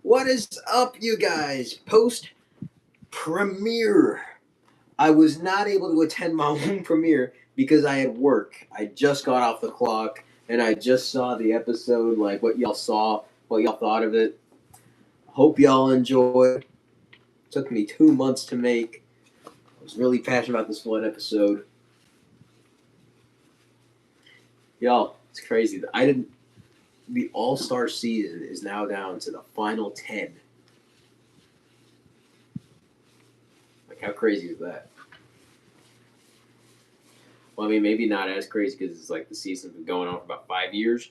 What is up, you guys? Post premiere. I was not able to attend my own premiere because I had work. I just got off the clock and I just saw the episode, like what y'all saw, what y'all thought of it. Hope y'all enjoyed. It took me 2 months to make. I was really passionate about this one episode. Y'all, it's crazy. The All-Star season is now down to the final 10. Like, how crazy is that? Well, I mean, maybe not as crazy because it's like the season's been going on for about 5 years.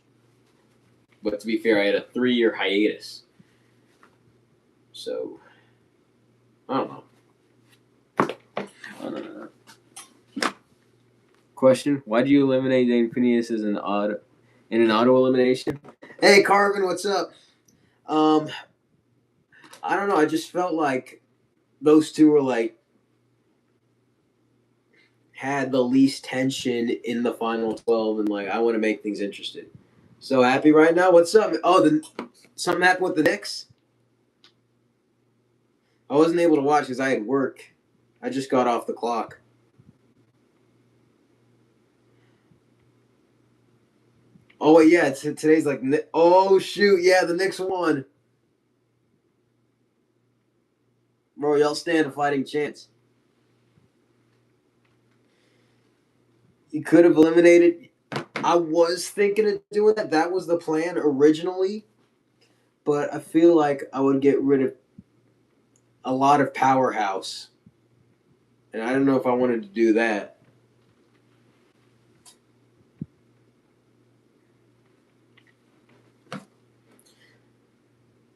But to be fair, I had a 3-year hiatus. So, I don't know. Question: why do you eliminate Dane Phineas in an auto elimination? Hey, Carvin, what's up? I don't know. I just felt like those two were like had the least tension in the final 12, and like I want to make things interesting. So happy right now. What's up? Oh, something happened with the Knicks. I wasn't able to watch because I had work. I just got off the clock. Oh wait, yeah. Today's like. Oh shoot, yeah. The Knicks won. Bro, y'all stand a fighting chance. You could have eliminated. I was thinking of doing that. That was the plan originally. But I feel like I would get rid of a lot of powerhouse. And I don't know if I wanted to do that.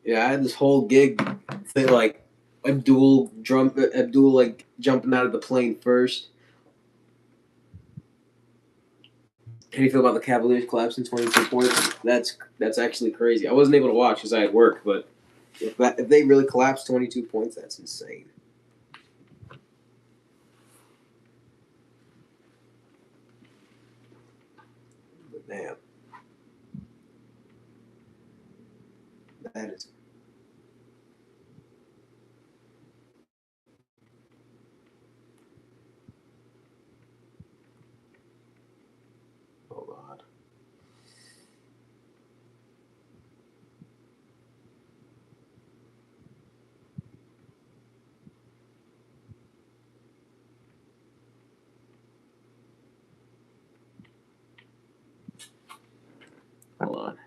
Yeah, I had this whole gig thing like Abdul like jumping out of the plane first. How do you feel about the Cavaliers collapsing 22 points? That's actually crazy. I wasn't able to watch because I had work, but if they really collapse 22 points, that's insane. But damn, that is. Hold on. Hold on.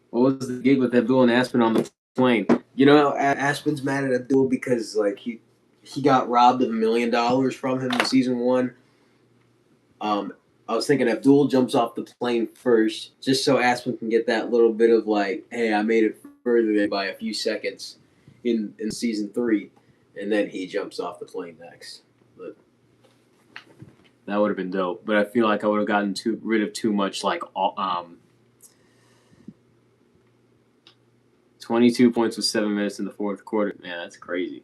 What was the gig with Abdul and Aspen on the plane? You know, Aspen's mad at Abdul because like he got robbed of $1 million from him in season one. I was thinking Abdul jumps off the plane first, just so Aspen can get that little bit of like, hey, I made it further by a few seconds in season 3, and then he jumps off the plane next. But that would have been dope. But I feel like I would have gotten rid of too much like 22 points with 7 minutes in the fourth quarter. Man, that's crazy.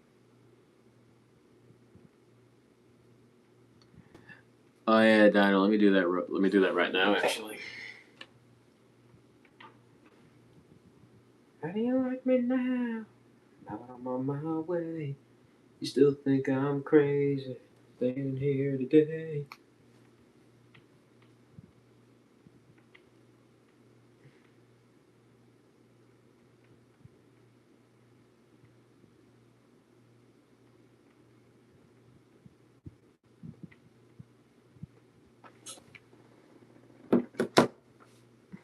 Oh yeah, Dino. Let me do that. Let me do that right now. Actually. How do you like me now? Now I'm on my way. You still think I'm crazy? Staying here today.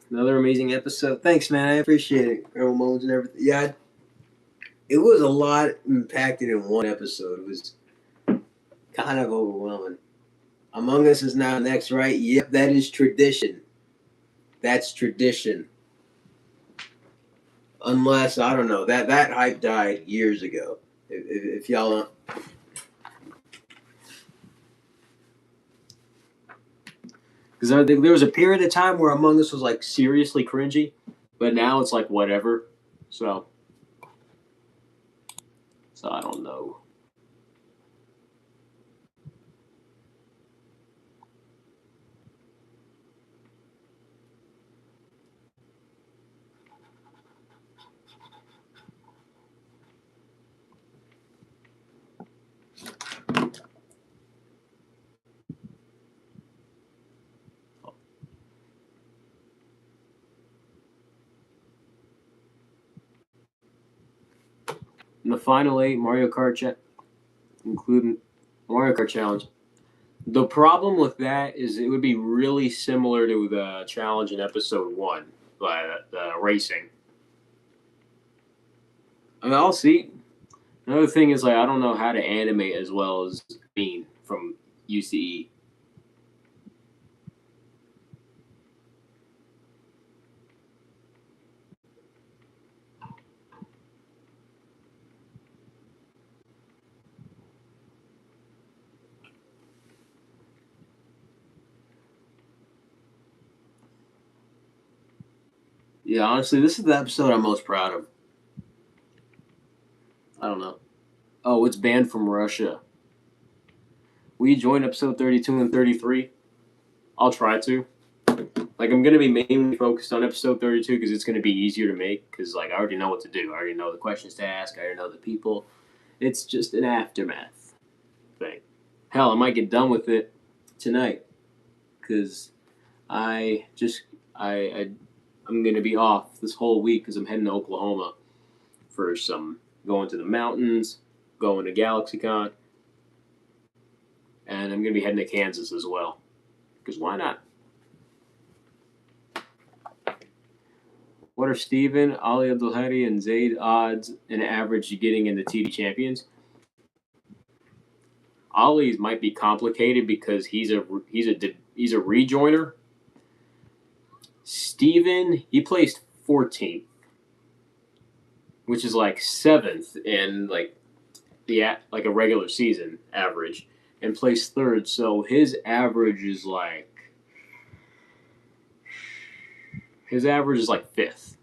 Another amazing episode. Thanks, man. I appreciate it. Hormones and everything. Yeah, it was a lot impacted in one episode. It was kind of overwhelming. Among Us is now next, right? Yep, that is tradition. That's tradition. Unless I don't know that hype died years ago. If y'all, because there was a period of time where Among Us was like seriously cringy, but now it's like whatever. So I don't know. in the final 8 Mario Kart, including Mario Kart Challenge. The problem with that is it would be really similar to the challenge in episode 1, the racing. I mean, I'll see. Another thing is, I don't know how to animate as well as Bean from UCE. Yeah, honestly, this is the episode I'm most proud of. I don't know. Oh, it's banned from Russia. Will you join episode 32 and 33? I'll try to. I'm going to be mainly focused on episode 32 because it's going to be easier to make because, I already know what to do. I already know the questions to ask. I already know the people. It's just an aftermath thing. Hell, I might get done with it tonight because I'm going to be off this whole week because I'm heading to Oklahoma for some going to the mountains, going to GalaxyCon, and I'm going to be heading to Kansas as well. Because why not? What are Steven, Ali Abdulhadi, and Zaid odds and average getting into TD Champions? Ali's might be complicated because he's a rejoiner. Steven, he placed 14th, which is 7th in a regular season average, and placed 3rd. So his average is 5th,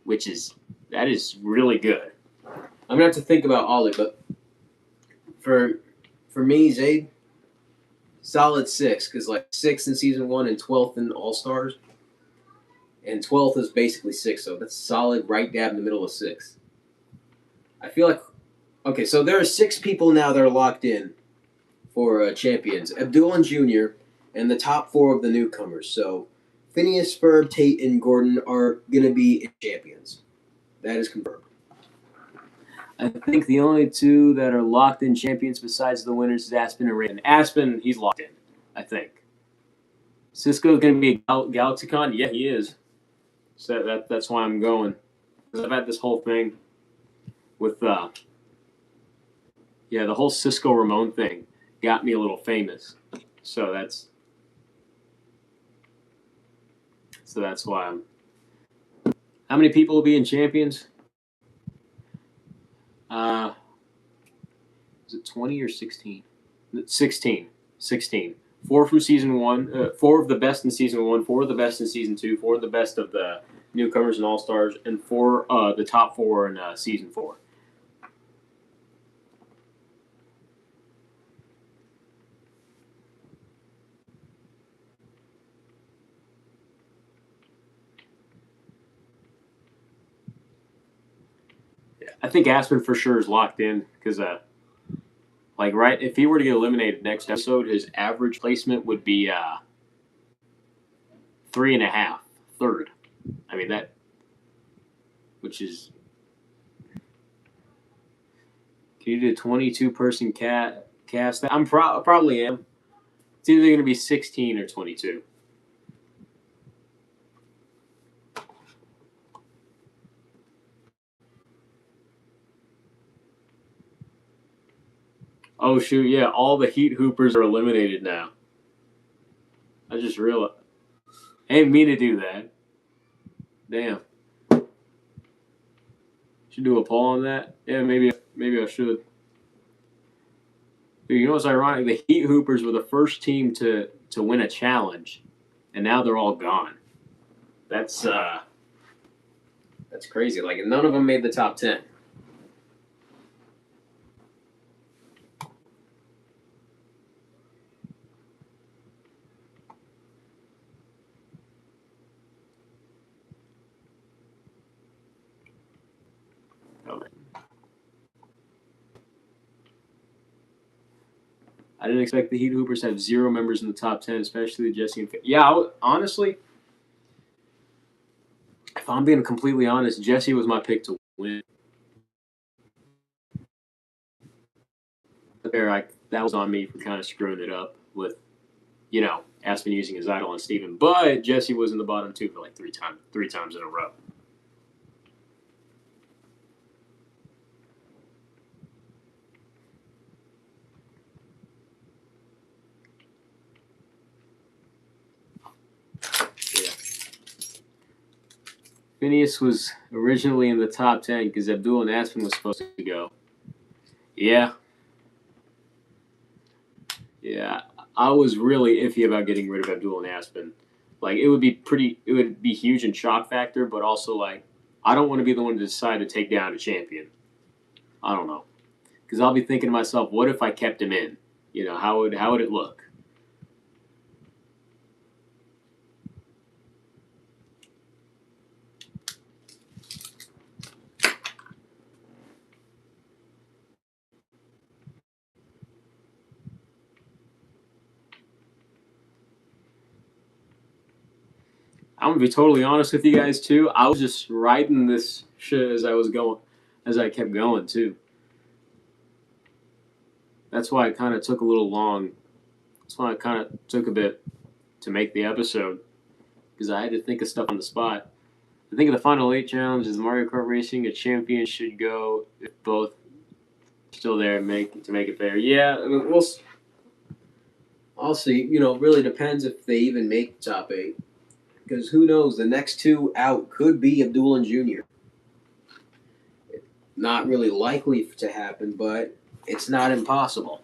which is really good. I'm gonna have to think about Ollie, but for me, Zaid, solid 6 because 6th in season 1 and 12th in All Stars, and 12th is basically 6, so that's solid right dab in the middle of 6. I feel okay. So there are 6 people now that are locked in for champions: Abdul and Junior, and the top 4 of the newcomers. So Phineas, Ferb, Tate, and Gordon are going to be champions. That is confirmed. I think the only 2 that are locked in champions besides the winners is Aspen and Raven. Aspen, he's locked in, I think. Cisco's going to be a GalaxyCon? Yeah, he is. So that's why I'm going. I've had this whole thing with, the whole Cisco Ramon thing got me a little famous. So that's why I'm. How many people will be in champions? Is it 20 or 16? 16. 16. 4 from season 1. 4 of the best in season 1. 4 of the best in season 2. 4 of the best of the newcomers and all stars, and 4 the top 4 in season 4. I think Aspen for sure is locked in because, if he were to get eliminated next episode, his average placement would be 3.5, 3rd. I mean which is. Can you do a 22-person cast? I'm probably am. It's either going to be 16 or 22. Oh, shoot, yeah, all the Heat Hoopers are eliminated now. I just realized. I didn't mean to do that. Damn. Should do a poll on that? Yeah, maybe I should. Dude, you know what's ironic? The Heat Hoopers were the first team to win a challenge, and now they're all gone. That's crazy. None of them made the top 10. I didn't expect the Heat Hoopers to have 0 members in the top 10, especially Jesse and yeah. Honestly, if I'm being completely honest, Jesse was my pick to win. there, that was on me for kind of screwing it up with, Aspen using his idol on Steven. But Jesse was in the bottom two for like three times in a row. Yeah. Phineas was originally in the top 10 because Abdul and Aspen was supposed to go. Yeah. Yeah. I was really iffy about getting rid of Abdul and Aspen. Like, it would be huge in shock factor, but also, like, I don't want to be the one to decide to take down a champion. I don't know. Because I'll be thinking to myself, what if I kept him in? How would it look? I'm gonna be totally honest with you guys too. I was just riding this shit as I kept going too. That's why it kind of took a little long. That's why it kind of took a bit to make the episode because I had to think of stuff on the spot. I think of the final 8 challenge is Mario Kart Racing. A champion should go if both still there to make it fair. Yeah, I'll see. It really depends if they even make top 8. Because who knows, the next 2 out could be Abdul and Junior. Not really likely to happen, but it's not impossible.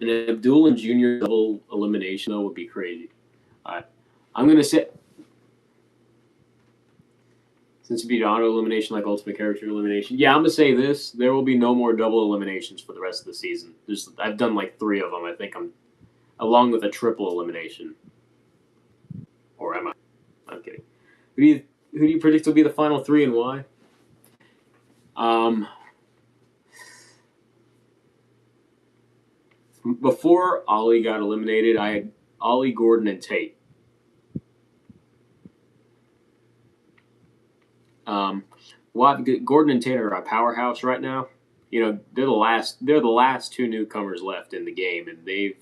And Abdul and Junior double elimination though would be crazy. I'm gonna say, since it'd be auto elimination like ultimate character elimination, yeah, I'm gonna say this: there will be no more double eliminations for the rest of the season. I've done like 3 of them. I think I'm along with a triple elimination. Or am I? I'm kidding. Who do you predict will be the final 3 and why? Before Ollie got eliminated, I had Ollie, Gordon, and Tate. Gordon and Tate are a powerhouse right now. They're the last 2 newcomers left in the game, and they've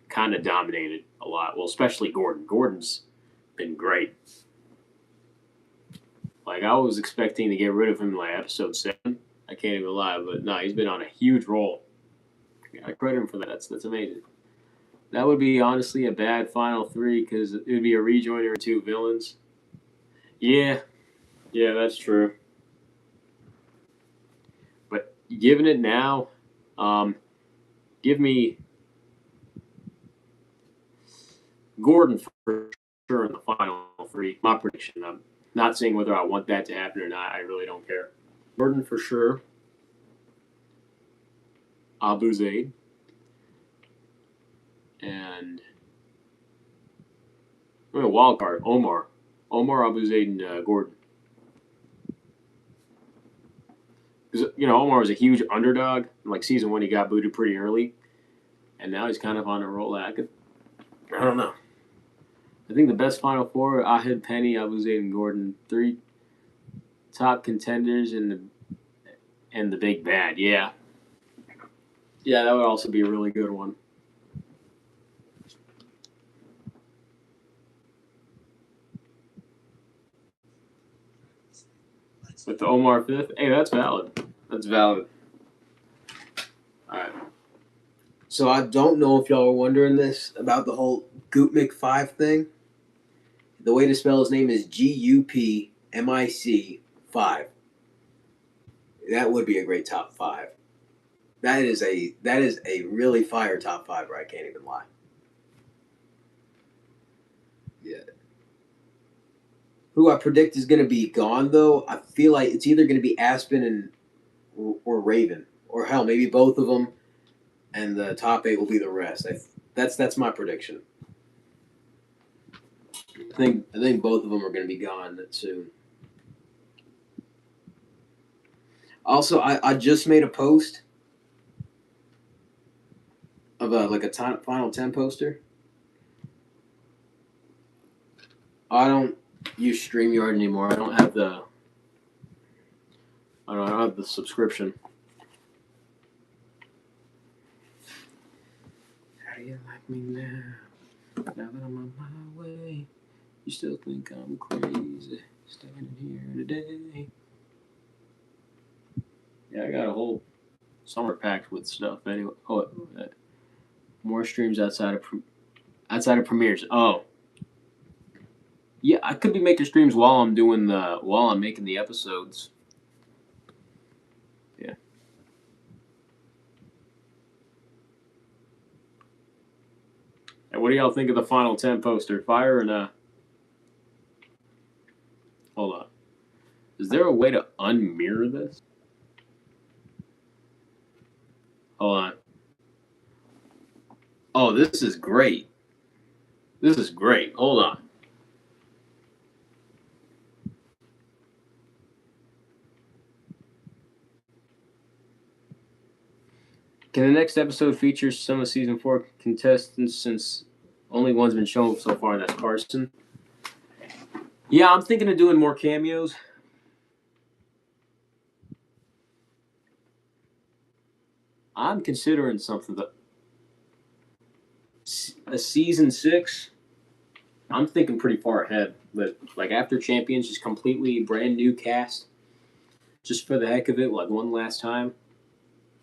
kind of dominated a lot. Well, especially Gordon. Gordon's been great. Like, I was expecting to get rid of him in like episode 7. I can't even lie, but no, he's been on a huge roll. I credit him for that. That's amazing. That would be honestly a bad final 3 because it would be a rejoiner and 2 villains. Yeah, that's true. But giving it now, give me Gordon for sure in the final 3. My prediction. I'm not saying whether I want that to happen or not. I really don't care. Gordon for sure. Abu Zaid. And wild card, Omar, Abu Zaid, and Gordon. Because Omar was a huge underdog. In like season 1, he got booted pretty early, and now he's kind of on a roll. I don't know. I think the best final 4: Ahid, Penny, Abu Zaid, and Gordon. 3 top contenders and the big bad. Yeah, that would also be a really good one. With the Omar 5th? Hey, that's valid. All right. So I don't know if y'all are wondering this about the whole Gutmic 5 thing. The way to spell his name is Gupmic 5. That would be a great top 5. That is a really fire top 5, right? I can't even lie. Yeah. Who I predict is going to be gone, though, I feel like it's either going to be Aspen or Raven. Or hell, maybe both of them, and the top 8 will be the rest. That's my prediction. I think both of them are going to be gone soon. Also, I just made a post of a final 10 poster. I don't use StreamYard anymore. I don't have the subscription. you like me now? Now that I'm on my way, you still think I'm crazy standing here today? Yeah, I got a whole summer packed with stuff. Anyway, more streams outside of premieres. Oh, yeah, I could be making streams while I'm making the episodes. Yeah. And what do y'all think of the Final 10 poster? Fire or not? Hold on. Is there a way to unmirror this? Hold on. Oh, this is great. This is great. Hold on. Can the next episode feature some of season 4 contestants since only one's been shown so far, and that's Carson? Yeah, I'm thinking of doing more cameos. I'm considering something. A season 6, I'm thinking pretty far ahead. But like after Champions, just completely brand new cast, just for the heck of it, like one last time.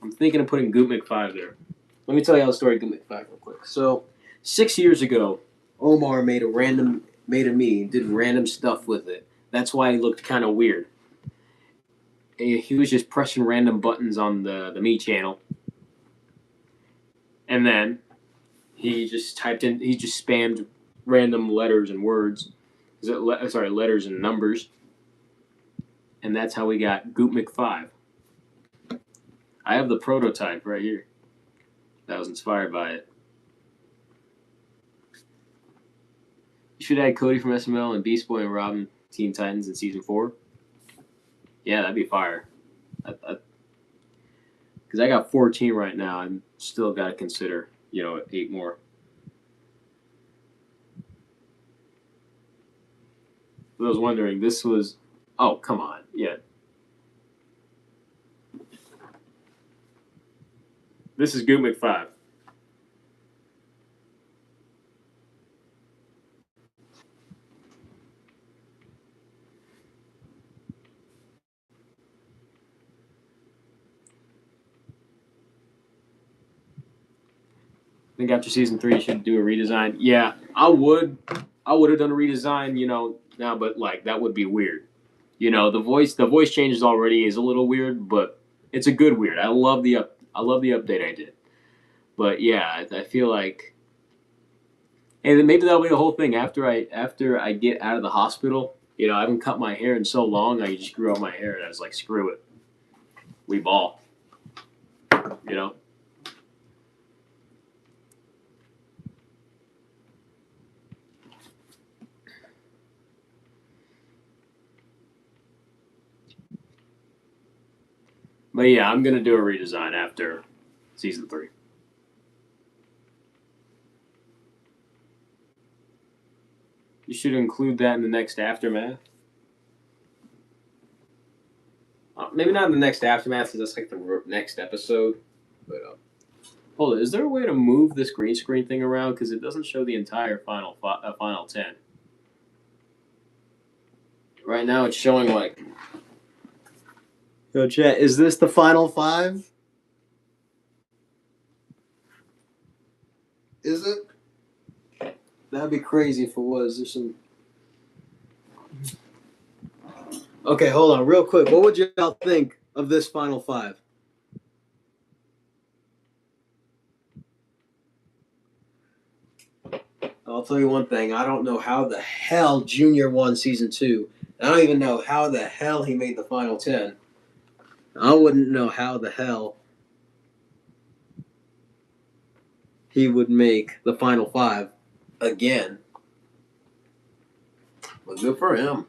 I'm thinking of putting Goot McFive there. Let me tell you the story of Goot McFive real quick. So 6 years ago, Omar made a me, did random stuff with it. That's why he looked kind of weird. He was just pressing random buttons on the me channel, and then he just spammed random letters and words. Letters and numbers. And that's how we got Goot McFive. I have the prototype right here. That was inspired by it. You should add Cody from SML and Beast Boy and Robin Teen Titans in season 4. Yeah, that'd be fire. Because I got 14 right now. I'm still got to consider, 8 more. I was wondering, this was... Oh, come on. Yeah. This is Goot McFive. I think after season 3, you should do a redesign. Yeah, I would have done a redesign, now, but like that would be weird. The voice changes already is a little weird, but it's a good weird. I love the update I did. But yeah, I feel like, hey, then maybe that'll be the whole thing. After I get out of the hospital, I haven't cut my hair in so long. I just grew out my hair, and I was like, screw it, we ball. But yeah, I'm gonna do a redesign after season 3. You should include that in the next aftermath. Maybe not in the next aftermath, because that's like the next episode. But hold on, is there a way to move this green screen thing around? Because it doesn't show the entire final 10. Right now, it's showing like. Yo, chat, is this the final 5? Is it? That'd be crazy if it was. There's some. Okay, hold on, real quick. What would y'all think of this final 5? I'll tell you one thing. I don't know how the hell Junior won season 2. I don't even know how the hell he made the final 10. I wouldn't know how the hell he would make the final 5 again. But good for him.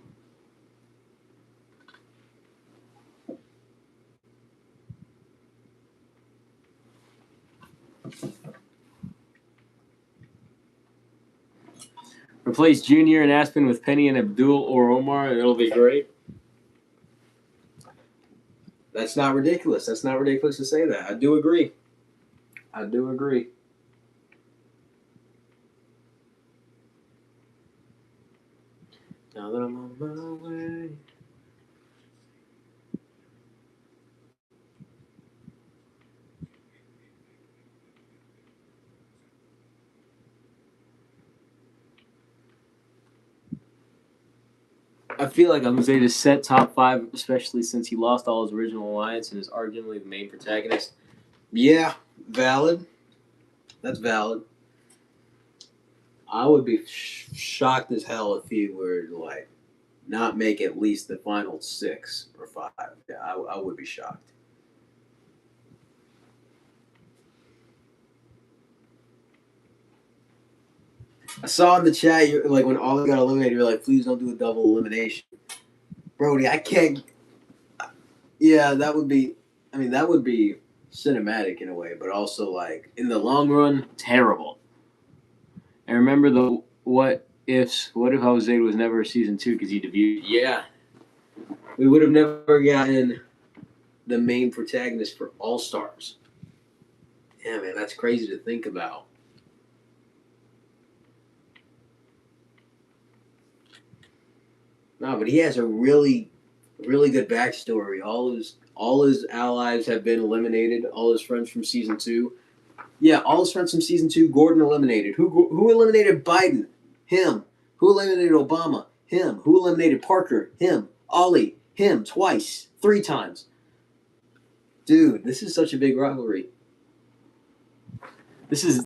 Replace Junior and Aspen with Penny and Abdul or Omar, and it'll be great. That's not ridiculous. That's not ridiculous to say that. I do agree. Now that I'm on my way. I feel like I'm ready to set top 5, especially since he lost all his original alliance and is arguably the main protagonist. Yeah, valid. That's valid. I would be shocked as hell if he were to, like, not make at least the final 6 or 5. Yeah, I would be shocked. I saw in the chat, you're like, when all got eliminated, you're like, please don't do a double elimination. Brody, I can't. Yeah, that would be. I mean, that would be cinematic in a way, but also, like, in the long run, terrible. And remember the what ifs. What if Jose was never season 2 because he debuted? Yeah, we would have never gotten the main protagonist for All Stars. Yeah, man, that's crazy to think about. No, but he has a really, really good backstory. All his allies have been eliminated. All his friends from season 2. Yeah, all his friends from season 2. Gordon eliminated. Who eliminated Biden? Him. Who eliminated Obama? Him. Who eliminated Parker? Him. Ollie? Him. Twice. 3 times. Dude, this is such a big rivalry. This is